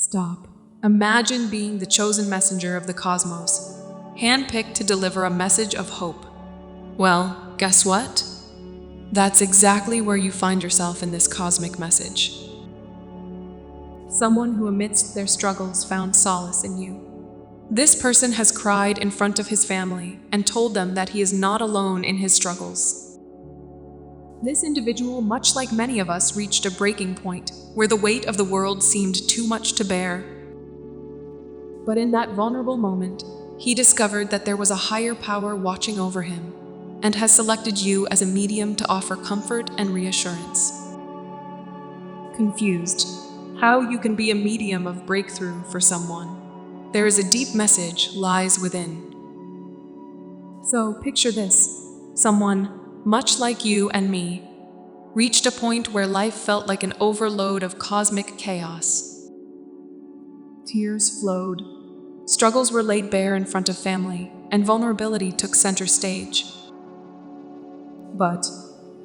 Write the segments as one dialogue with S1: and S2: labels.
S1: Stop. Imagine being the chosen messenger of the cosmos, handpicked to deliver a message of hope. Well, guess what? That's exactly where you find yourself in this cosmic message. Someone who amidst their struggles found solace in you. This person has cried in front of his family and told them that he is not alone in his struggles. This individual, much like many of us, reached a breaking point where the weight of the world seemed too much to bear. But in that vulnerable moment, he discovered that there was a higher power watching over him and has selected you as a medium to offer comfort and reassurance. Confused how you can be a medium of breakthrough for someone? There is a deep message lies within. So picture this: someone, much like you and me, reached a point where life felt like an overload of cosmic chaos. Tears flowed, struggles were laid bare in front of family, and vulnerability took center stage. But,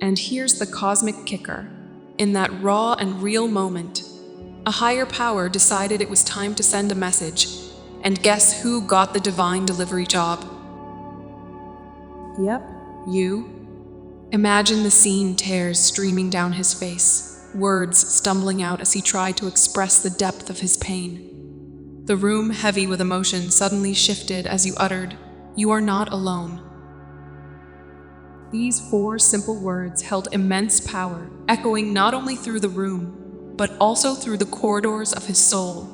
S1: and here's the cosmic kicker, in that raw and real moment, a higher power decided it was time to send a message, and guess who got the divine delivery job? Yep, you. Imagine the scene: tears streaming down his face, words stumbling out as he tried to express the depth of his pain. The room, heavy with emotion, suddenly shifted as you uttered, "You are not alone." These 4 simple words held immense power, echoing not only through the room, but also through the corridors of his soul.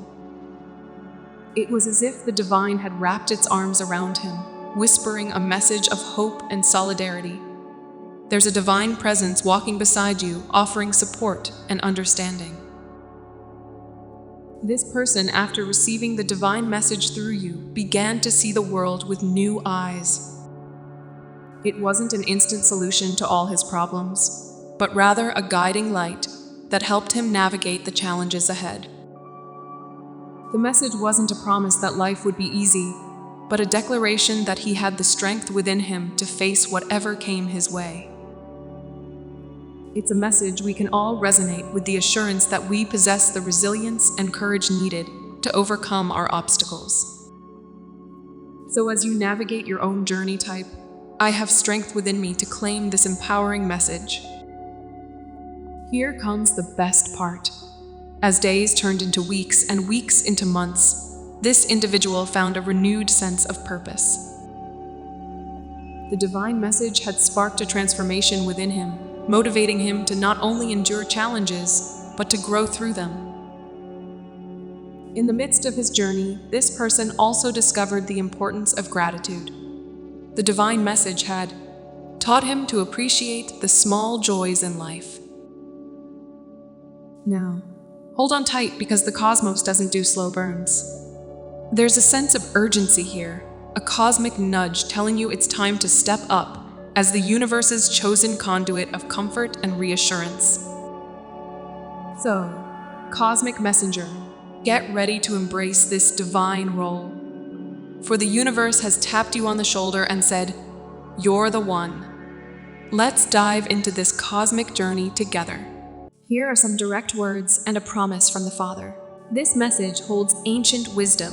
S1: It was as if the divine had wrapped its arms around him, whispering a message of hope and solidarity. There's a divine presence walking beside you, offering support and understanding. This person, after receiving the divine message through you, began to see the world with new eyes. It wasn't an instant solution to all his problems, but rather a guiding light that helped him navigate the challenges ahead. The message wasn't a promise that life would be easy, but a declaration that he had the strength within him to face whatever came his way. It's a message we can all resonate with, the assurance that we possess the resilience and courage needed to overcome our obstacles. So as you navigate your own journey, type, "I have strength within me to claim this empowering message." Here comes the best part. As days turned into weeks and weeks into months, this individual found a renewed sense of purpose. The divine message had sparked a transformation within him, motivating him to not only endure challenges, but to grow through them. In the midst of his journey, this person also discovered the importance of gratitude. The divine message had taught him to appreciate the small joys in life. Now, hold on tight, because the cosmos doesn't do slow burns. There's a sense of urgency here, a cosmic nudge telling you it's time to step up as the universe's chosen conduit of comfort and reassurance. So, cosmic messenger, get ready to embrace this divine role. For the universe has tapped you on the shoulder and said, "You're the one." Let's dive into this cosmic journey together. Here are some direct words and a promise from the Father. This message holds ancient wisdom,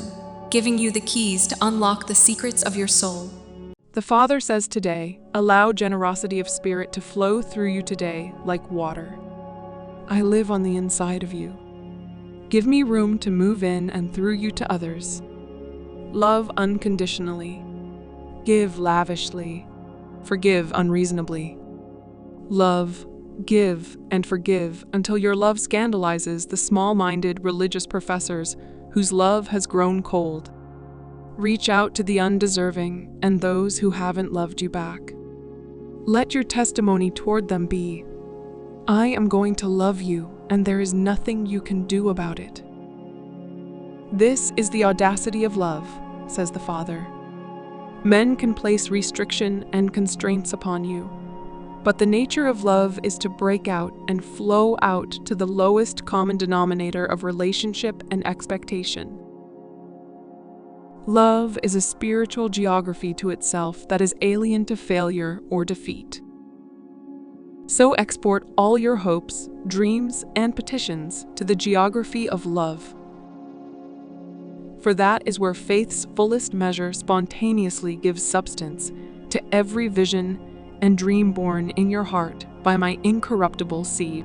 S1: giving you the keys to unlock the secrets of your soul.
S2: The Father says today, allow generosity of spirit to flow through you today like water. I live on the inside of you. Give me room to move in and through you to others. Love unconditionally. Give lavishly. Forgive unreasonably. Love, give, and forgive until your love scandalizes the small-minded religious professors whose love has grown cold. Reach out to the undeserving and those who haven't loved you back. Let your testimony toward them be, "I am going to love you, and there is nothing you can do about it." This is the audacity of love, says the Father. Men can place restriction and constraints upon you, but the nature of love is to break out and flow out to the lowest common denominator of relationship and expectation. Love is a spiritual geography to itself that is alien to failure or defeat. So export all your hopes, dreams, and petitions to the geography of love. for that is where faith's fullest measure spontaneously gives substance to every vision and dream born in your heart by my incorruptible seed.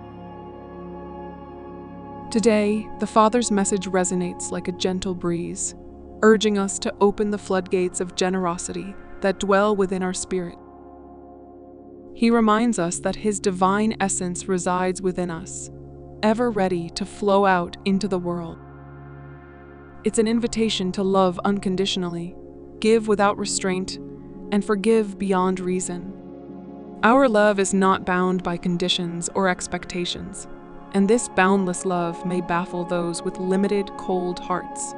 S2: Today, the Father's message resonates like a gentle breeze, urging us to open the floodgates of generosity that dwell within our spirit. He reminds us that His divine essence resides within us, ever ready to flow out into the world. It's an invitation to love unconditionally, give without restraint, and forgive beyond reason. Our love is not bound by conditions or expectations, and this boundless love may baffle those with limited, cold hearts.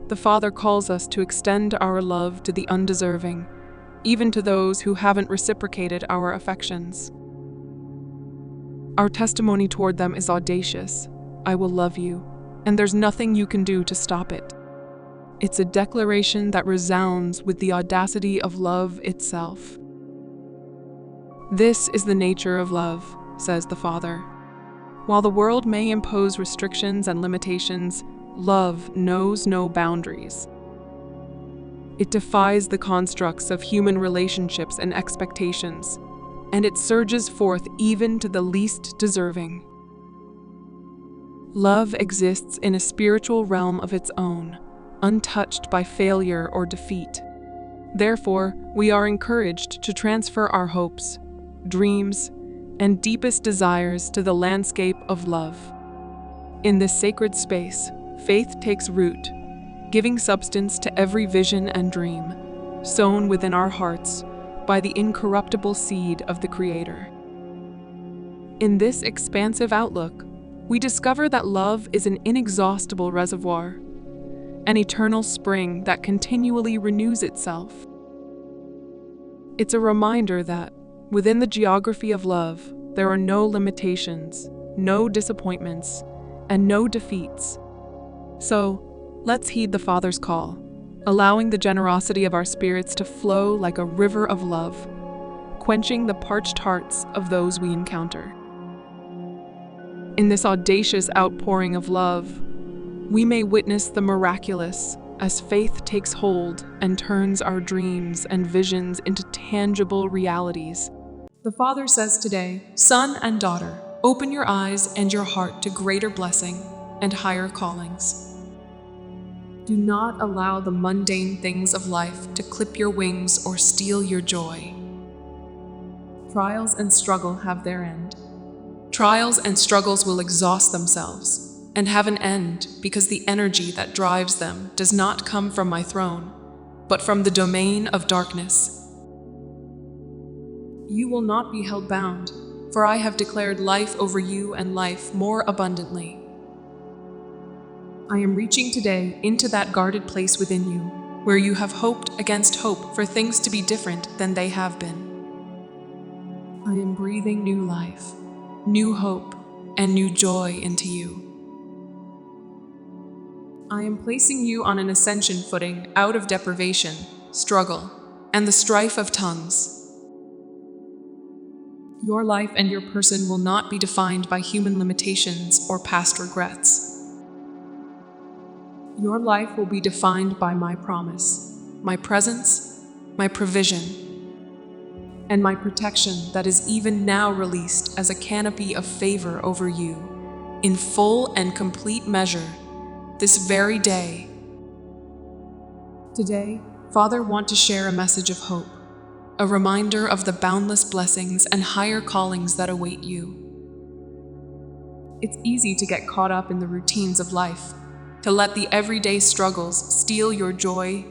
S2: The Father calls us to extend our love to the undeserving, even to those who haven't reciprocated our affections. Our testimony toward them is audacious. I will love you, and there's nothing you can do to stop it. It's a declaration that resounds with the audacity of love itself. This is the nature of love, says the Father. While the world may impose restrictions and limitations, love knows no boundaries. It defies the constructs of human relationships and expectations, and it surges forth even to the least deserving. Love exists in a spiritual realm of its own, untouched by failure or defeat. Therefore, we are encouraged to transfer our hopes, dreams, and deepest desires to the landscape of love. In this sacred space, faith takes root, giving substance to every vision and dream, sown within our hearts by the incorruptible seed of the Creator. In this expansive outlook, we discover that love is an inexhaustible reservoir, an eternal spring that continually renews itself. It's a reminder that, within the geography of love, there are no limitations, no disappointments, and no defeats. So, let's heed the Father's call, allowing the generosity of our spirits to flow like a river of love, quenching the parched hearts of those we encounter. In this audacious outpouring of love, we may witness the miraculous as faith takes hold and turns our dreams and visions into tangible realities.
S1: The Father says today, son and daughter, open your eyes and your heart to greater blessing and higher callings. Do not allow the mundane things of life to clip your wings or steal your joy. Trials and struggle have their end. Trials and struggles will exhaust themselves and have an end because the energy that drives them does not come from my throne, but from the domain of darkness. You will not be held bound, for I have declared life over you and life more abundantly. I am reaching today into that guarded place within you, where you have hoped against hope for things to be different than they have been. I am breathing new life, new hope, and new joy into you. I am placing you on an ascension footing out of deprivation, struggle, and the strife of tongues. Your life and your person will not be defined by human limitations or past regrets. Your life will be defined by my promise, my presence, my provision, and my protection that is even now released as a canopy of favor over you, in full and complete measure, this very day. Today, Father, want to share a message of hope, a reminder of the boundless blessings and higher callings that await you. It's easy to get caught up in the routines of life, to let the everyday struggles steal your joy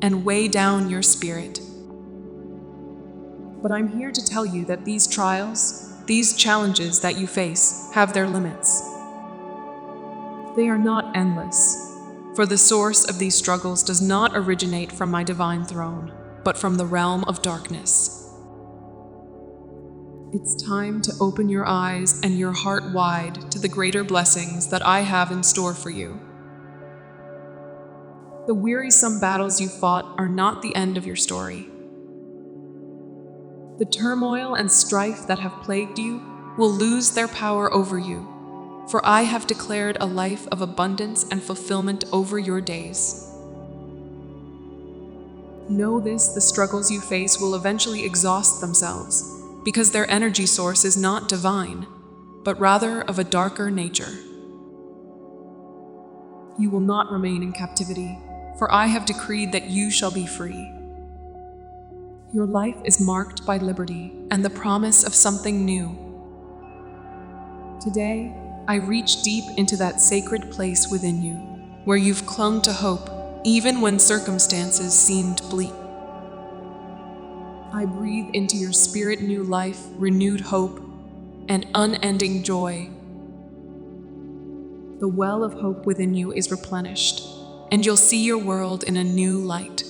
S1: and weigh down your spirit. But I'm here to tell you that these trials, these challenges that you face, have their limits. They are not endless, for the source of these struggles does not originate from my divine throne, but from the realm of darkness. It's time to open your eyes and your heart wide to the greater blessings that I have in store for you. The wearisome battles you fought are not the end of your story. The turmoil and strife that have plagued you will lose their power over you, for I have declared a life of abundance and fulfillment over your days. Know this: the struggles you face will eventually exhaust themselves, because their energy source is not divine, but rather of a darker nature. You will not remain in captivity, for I have decreed that you shall be free. Your life is marked by liberty and the promise of something new. Today, I reach deep into that sacred place within you, where you've clung to hope, even when circumstances seemed bleak. I breathe into your spirit new life, renewed hope, and unending joy. The well of hope within you is replenished, and you'll see your world in a new light.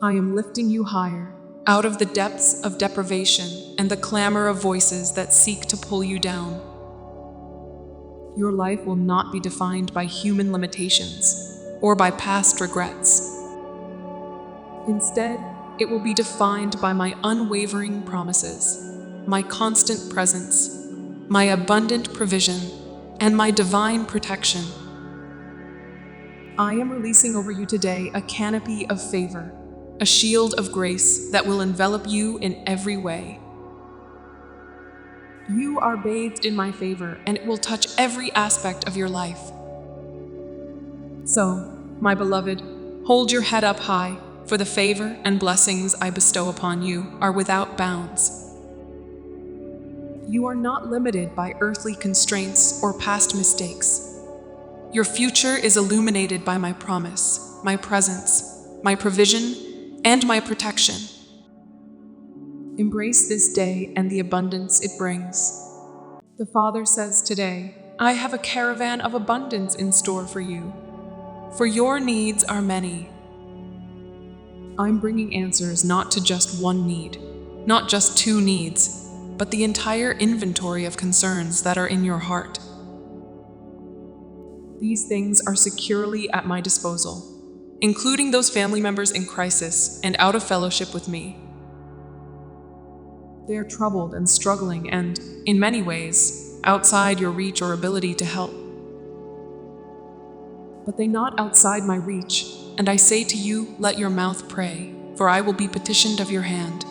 S1: I am lifting you higher, out of the depths of deprivation and the clamor of voices that seek to pull you down. Your life will not be defined by human limitations or by past regrets. Instead, it will be defined by my unwavering promises, my constant presence, my abundant provision, and my divine protection. I am releasing over you today a canopy of favor, a shield of grace that will envelop you in every way. You are bathed in my favor, and it will touch every aspect of your life. So, my beloved, hold your head up high, for the favor and blessings I bestow upon you are without bounds. You are not limited by earthly constraints or past mistakes. Your future is illuminated by my promise, my presence, my provision, and my protection. Embrace this day and the abundance it brings. The Father says today, I have a caravan of abundance in store for you, for your needs are many. I'm bringing answers not to just one need, not just two needs, but the entire inventory of concerns that are in your heart. These things are securely at my disposal, including those family members in crisis and out of fellowship with me. They are troubled and struggling and, in many ways, outside your reach or ability to help. But they not outside my reach, and I say to you, let your mouth pray, for I will be petitioned of your hand.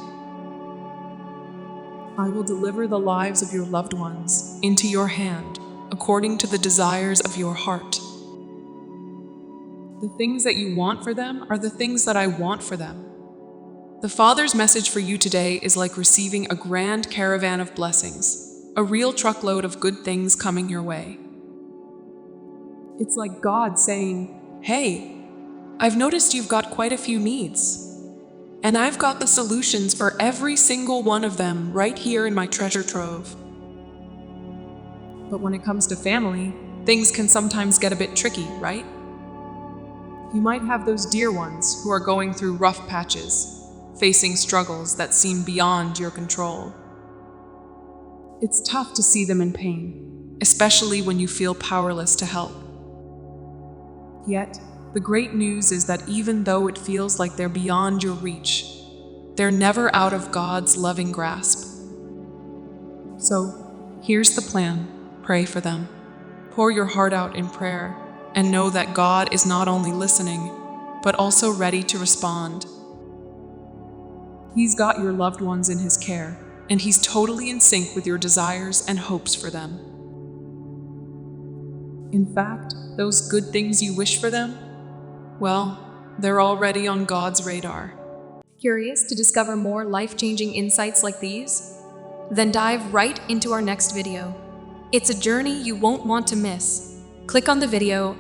S1: I will deliver the lives of your loved ones into your hand, according to the desires of your heart. The things that you want for them are the things that I want for them. The Father's message for you today is like receiving a grand caravan of blessings, a real truckload of good things coming your way. It's like God saying, hey, I've noticed you've got quite a few needs, and I've got the solutions for every single one of them right here in my treasure trove. But when it comes to family, things can sometimes get a bit tricky, right? You might have those dear ones who are going through rough patches, facing struggles that seem beyond your control. It's tough to see them in pain, especially when you feel powerless to help. Yet, the great news is that even though it feels like they're beyond your reach, they're never out of God's loving grasp. So, here's the plan. Pray for them. Pour your heart out in prayer, and know that God is not only listening, but also ready to respond. He's got your loved ones in His care, and He's totally in sync with your desires and hopes for them. In fact, those good things you wish for them, well, they're already on God's radar.
S3: Curious to discover more life-changing insights like these? Then dive right into our next video. It's a journey you won't want to miss. Click on the video